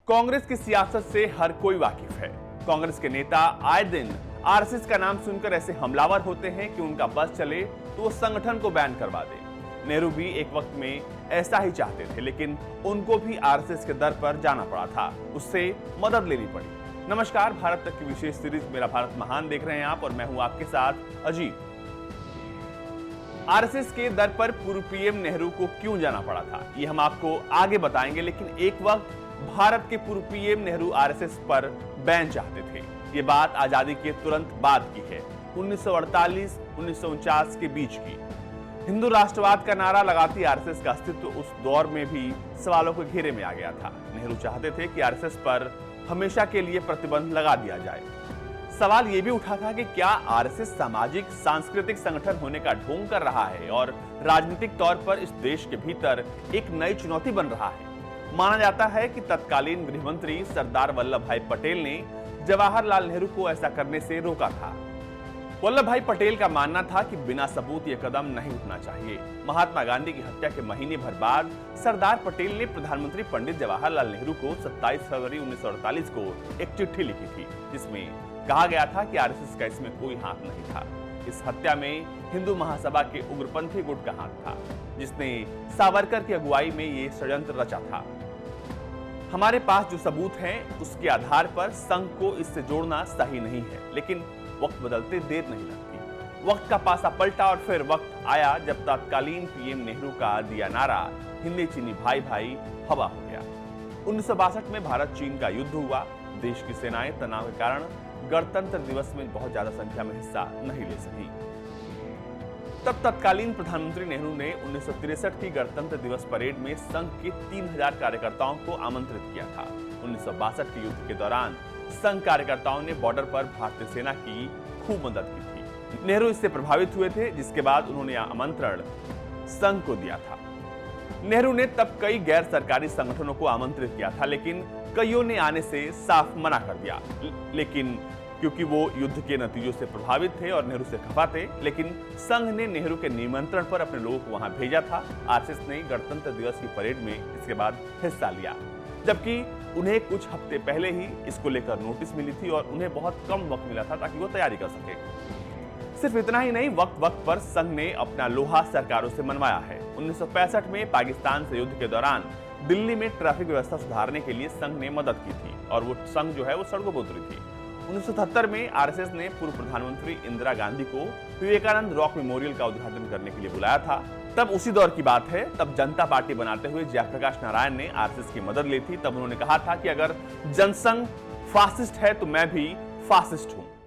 कांग्रेस की सियासत से हर कोई वाकिफ है। कांग्रेस के नेता आए दिन आरएसएस का नाम सुनकर ऐसे हमलावर होते हैं कि उनका बस चले तो वो संगठन को बैन करवा दे। नेहरू भी एक वक्त में ऐसा ही चाहते थे, लेकिन उनको भी आरएसएस के दर पर जाना पड़ा था, उससे मदद लेनी पड़ी। नमस्कार, भारत तक की विशेष सीरीज मेरा भारत महान देख रहे हैं आप, और मैं हूं आपके साथ अजीत। आरएसएस के दर पर पूर्व पीएम नेहरू को क्यों जाना पड़ा था, ये हम आपको आगे बताएंगे। लेकिन एक वक्त भारत के पूर्व पीएम नेहरू आरएसएस पर बैन चाहते थे। ये बात आजादी के तुरंत बाद की है, 1948-1949 के बीच की। हिंदू राष्ट्रवाद का नारा लगाती आरएसएस का अस्तित्व उस दौर में भी सवालों के घेरे में आ गया था। नेहरू चाहते थे कि आरएसएस पर हमेशा के लिए प्रतिबंध लगा दिया जाए। सवाल यह भी उठा था कि क्या आरएसएस सामाजिक सांस्कृतिक संगठन होने का ढोंग कर रहा है और राजनीतिक तौर पर इस देश के भीतर एक नई चुनौती बन रहा है। माना जाता है कि तत्कालीन गृह मंत्री सरदार वल्लभ भाई पटेल ने जवाहरलाल नेहरू को ऐसा करने से रोका था। वल्लभ भाई पटेल का मानना था कि बिना सबूत यह कदम नहीं उठना चाहिए। महात्मा गांधी की हत्या के महीने भर बाद सरदार पटेल ने प्रधानमंत्री पंडित जवाहरलाल नेहरू को 27 फरवरी 1948 को एक चिट्ठी लिखी थी, जिसमें कहा गया था कि आरएसएस का इसमें कोई हाथ नहीं था। इस हत्या में हिंदू महासभा के उग्रपंथी गुट का हाथ था, जिसने सावरकर की अगुवाई में ये षड्यंत्र रचा था। हमारे पास जो सबूत हैं, उसके आधार पर संघ को इससे जोड़ना सही नहीं है, लेकिन वक्त बदलते देर नहीं लगती। वक्त का पासा पलटा और फिर वक्त आया जब तत्कालीन पीएम नेहरू का दिया नारा हिंदी चीनी भाई भाई हवा हो गया। 1962 में भारत चीन का युद्ध हुआ। देश की सेनाएं तनाव के कारण गणतंत्र दिवस में बहुत ज्यादा संख्या में हिस्सा नहीं ले सकी। तब तत्कालीन प्रधानमंत्री नेहरू ने 1963 की गणतंत्र दिवस परेड में संघ के 3000 कार्यकर्ताओं को आमंत्रित किया था। 1962 के युद्ध के दौरान संघ कार्यकर्ताओं ने बॉर्डर पर भारतीय सेना की खूब मदद की थी। नेहरू इससे प्रभावित हुए थे, जिसके बाद उन्होंने आमंत्रण संघ को दिया था। नेहरू ने तब कई गैर सरकारी संगठनों को आमंत्रित किया था, लेकिन कईयों ने आने से साफ मना कर दिया। लेकिन क्योंकि वो युद्ध के नतीजों से प्रभावित थे और नेहरू से खफा थे, लेकिन संघ ने नेहरू के निमंत्रण पर अपने लोगों को वहां भेजा था। आरएसएस ने गणतंत्र दिवस की परेड में इसके बाद हिस्सा लिया, जबकि उन्हें कुछ हफ्ते पहले ही इसको लेकर नोटिस मिली थी और उन्हें बहुत कम वक्त मिला था ताकि वो तैयारी कर सके। सिर्फ इतना ही नहीं, वक्त वक्त पर संघ ने अपना लोहा सरकारों से मनवाया है। 1965 में पाकिस्तान से युद्ध के दौरान दिल्ली में ट्रैफिक व्यवस्था सुधारने के लिए संघ ने मदद की थी और वो संघ जो है वो सड़कों पर उतरी थी। 1977 में आरएसएस ने पूर्व प्रधानमंत्री इंदिरा गांधी को विवेकानंद रॉक मेमोरियल का उद्घाटन करने के लिए बुलाया था। तब उसी दौर की बात है, तब जनता पार्टी बनाते हुए जयप्रकाश नारायण ने आरएसएस की मदद ली थी। तब उन्होंने कहा था कि अगर जनसंघ फासिस्ट है तो मैं भी फासिस्ट हूं।